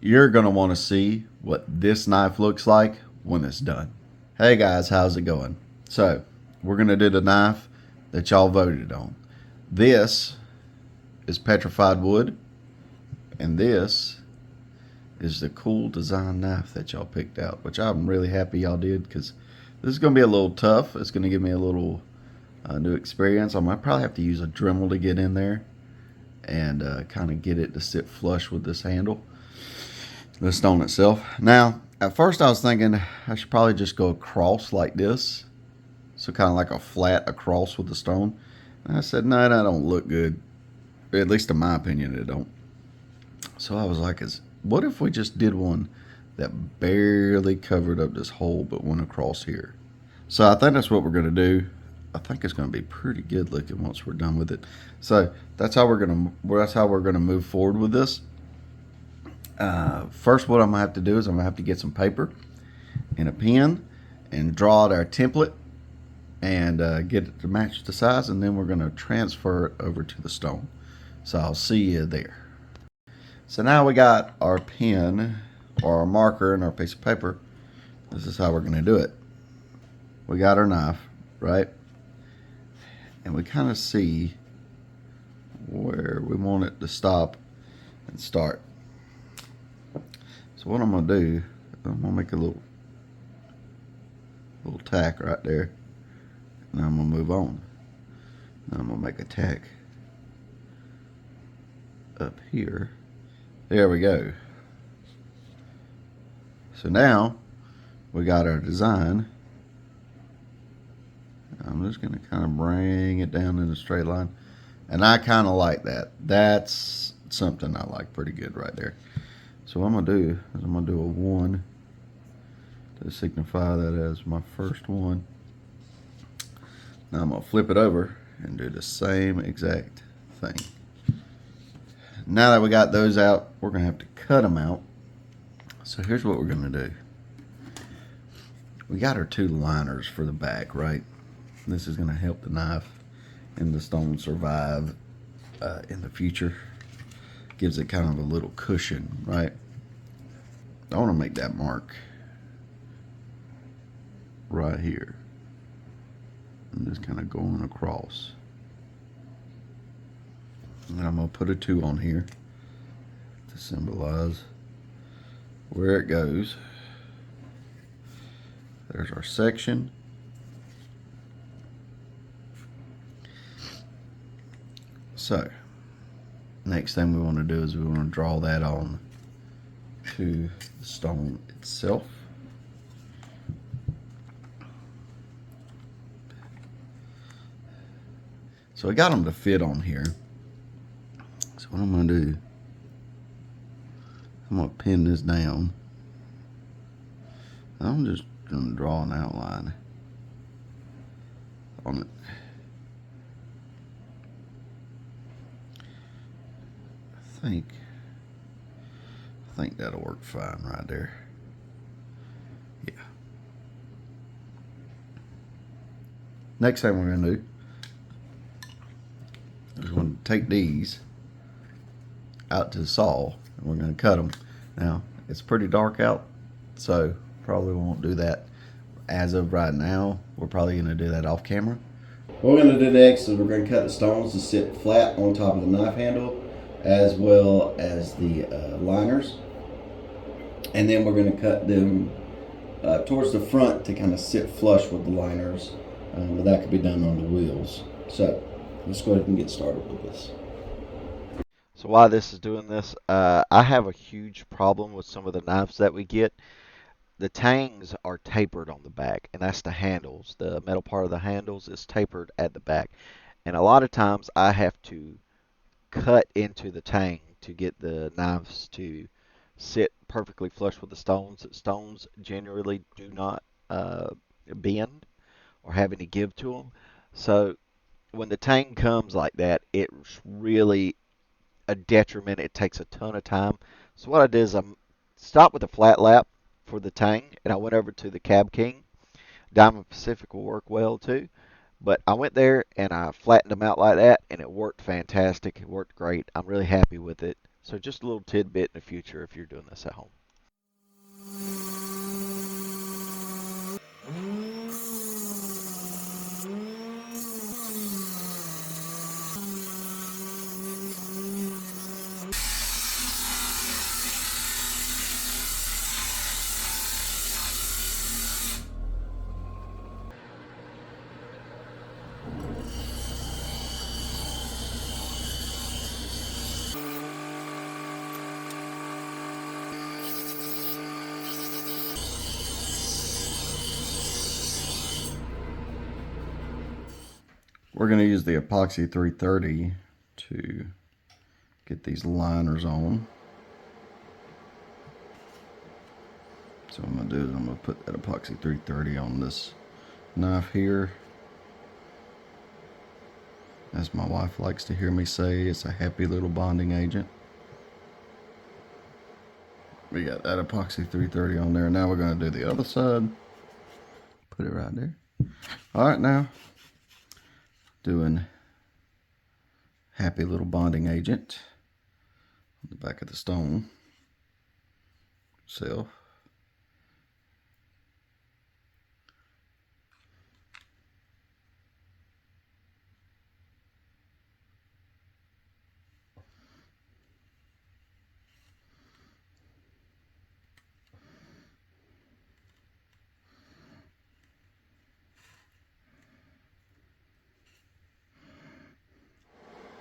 You're going to want to see what this knife looks like when it's done. Hey guys, how's it going? So, we're going to do the knife that y'all voted on. This is petrified wood, and this is the cool design knife that y'all picked out, which I'm really happy y'all did because this is going to be a little tough. It's going to give me a little new experience. I might probably have to use a Dremel to get in there and kind of get it to sit flush with this handle, the stone itself. Now, at first I was thinking I should probably just go across like this, so kind of like a flat across with the stone. And I said, no, that don't look good. At least in my opinion, it don't. So I was like, what if we just did one that barely covered up this hole but went across here? So I think that's what we're going to do. I think it's going to be pretty good looking once we're done with it. So that's how we're gonna move forward with this. First, what I'm gonna have to do is I'm gonna have to get some paper and a pen and draw out our template and get it to match the size, and then we're gonna transfer it over to the stone. So I'll see you there. So now we got our pen or our marker and our piece of paper. This is how we're gonna do it. We got our knife, right? And we kind of see where we want it to stop and start. So what I'm gonna do, I'm gonna make a little tack right there. Now I'm gonna move on. Now I'm gonna make a tack up here. There we go. So now we got our design. I'm just gonna kind of bring it down in a straight line. And I kind of like that. That's something I like pretty good right there. So what I'm gonna do is I'm gonna do a 1 to signify that as my first one. Now I'm gonna flip it over and do the same exact thing. Now that we got those out, we're gonna have to cut them out. So here's what we're gonna do. We got our 2 liners for the back, right? This is gonna help the knife and the stone survive in the future. Gives it kind of a little cushion, right? I want to make that mark right here. I'm just kind of going across. And I'm going to put a 2 on here to symbolize where it goes. There's our section. So, next thing we want to do is we want to draw that on to the stone itself. So I got them to fit on here. So what I'm going to do, I'm going to pin this down. I'm just going to draw an outline on it. I think that'll work fine right there. Yeah. Next thing we're going to do is we're going to take these out to the saw and we're going to cut them. Now, it's pretty dark out, so probably won't do that as of right now. We're probably going to do that off camera. What we're going to do next is we're going to cut the stones to sit flat on top of the knife handle, as well as the liners, and then we're going to cut them towards the front to kind of sit flush with the liners, but that could be done on the wheels. So let's go ahead and get started with this. So while this is doing this, I have a huge problem with some of the knives that we get. The tangs are tapered on the back, and that's the handles. The metal part of the handles is tapered at the back. And a lot of times I have to cut into the tang to get the knives to sit perfectly flush with the stones. Stones generally do not bend or have any give to them. So when the tang comes like that, it's really a detriment. It takes a ton of time. So what I did is I stopped with a flat lap for the tang, and I went over to the Cab King. Diamond Pacific will work well too. But I went there and I flattened them out like that, and it worked fantastic. It worked great. I'm really happy with it. So just a little tidbit in the future if you're doing this at home. We're going to use the epoxy 330 to get these liners on. So what I'm going to do is I'm going to put that epoxy 330 on this knife here. As my wife likes to hear me say, it's a happy little bonding agent. We got that epoxy 330 on there. Now we're going to do the other side. Put it right there. Alright, now doing happy little bonding agent on the back of the stone itself.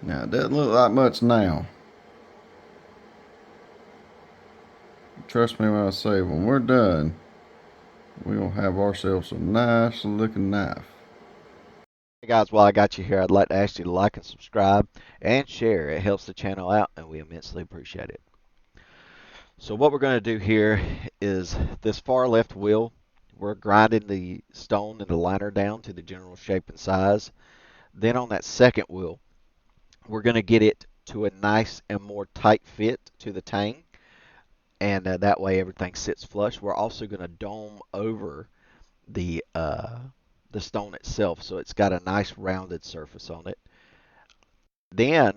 Now, it doesn't look like much now. Trust me when I say, when we're done, we'll have ourselves a nice looking knife. Hey guys, while I got you here, I'd like to ask you to like and subscribe and share. It helps the channel out and we immensely appreciate it. So what we're going to do here is this far left wheel, we're grinding the stone and the liner down to the general shape and size. Then on that second wheel, we're going to get it to a nice and more tight fit to the tang, and that way everything sits flush. We're also going to dome over the stone itself, so it's got a nice rounded surface on it. Then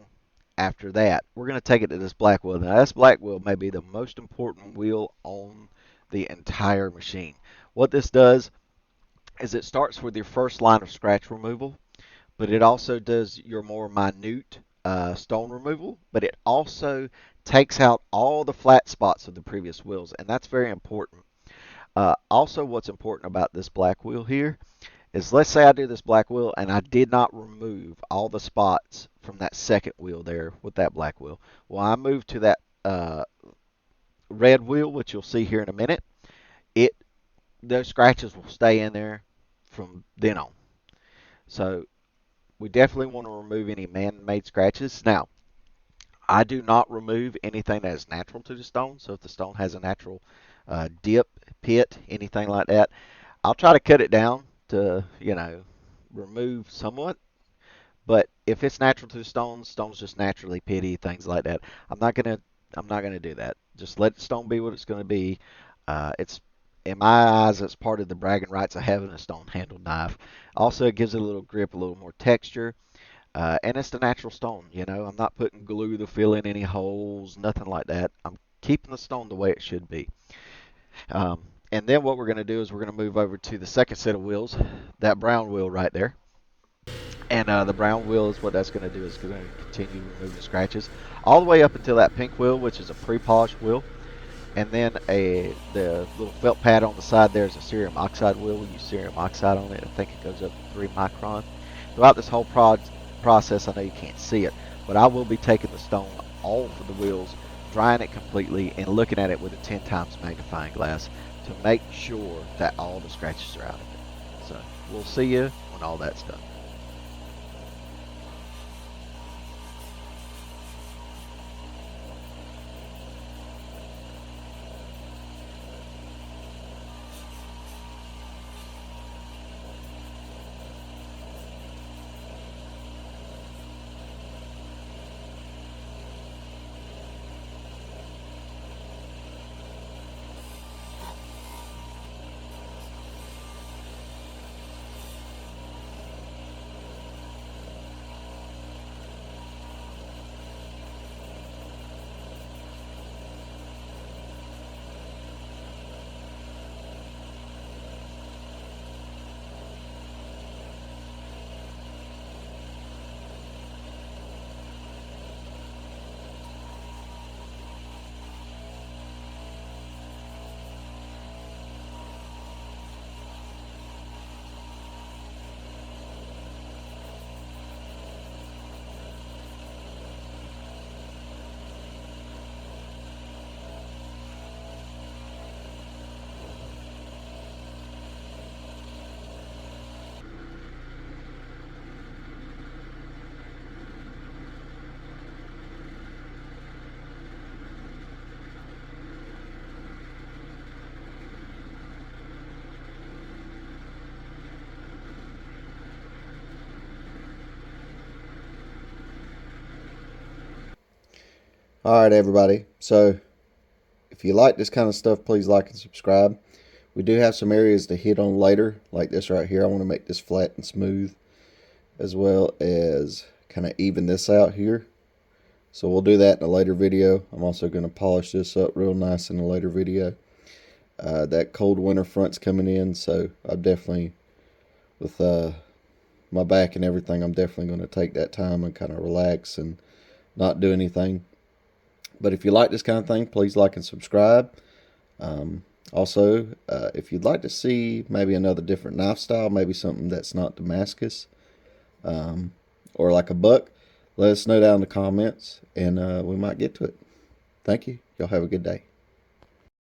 after that, we're going to take it to this black wheel. Now this black wheel may be the most important wheel on the entire machine. What this does is it starts with your first line of scratch removal, but it also does your more minute stone removal, but it also takes out all the flat spots of the previous wheels, and that's very important. Also, what's important about this black wheel here is, let's say I do this black wheel and I did not remove all the spots from that second wheel there with that black wheel. Well, I move to that red wheel, which you'll see here in a minute. Those scratches will stay in there from then on. So we definitely want to remove any man-made scratches. Now, I do not remove anything that is natural to the stone. So if the stone has a natural dip, pit, anything like that, I'll try to cut it down to, remove somewhat. But if it's natural to the stones, stones just naturally pitty, things like that. I'm not gonna do that. Just let the stone be what it's gonna be. It's in my eyes, it's part of the bragging rights of having a stone handled knife. Also, it gives it a little grip, a little more texture. And it's the natural stone, I'm not putting glue to fill in any holes, nothing like that. I'm keeping the stone the way it should be. And then what we're going to do is we're going to move over to the second set of wheels, that brown wheel right there. And the brown wheel is what that's going to do, is going to continue removing scratches all the way up until that pink wheel, which is a pre-polished wheel. And then the little felt pad on the side there is a cerium oxide wheel. We use cerium oxide on it. I think it goes up to 3 micron. Throughout this whole process, I know you can't see it, but I will be taking the stone off of the wheels, drying it completely, and looking at it with a 10 times magnifying glass to make sure that all the scratches are out of it. So we'll see you when all that's done. All right, everybody. So if you like this kind of stuff, please like and subscribe. We do have some areas to hit on later, like this right here. I want to make this flat and smooth, as well as kind of even this out here. So we'll do that in a later video. I'm also going to polish this up real nice in a later video. That cold winter front's coming in, so I'm definitely, with my back and everything, I'm definitely going to take that time and kind of relax and not do anything. But if you like this kind of thing, please like and subscribe. Also, if you'd like to see maybe another different knife style, maybe something that's not Damascus, or like a buck, let us know down in the comments, and we might get to it. Thank you. Y'all have a good day.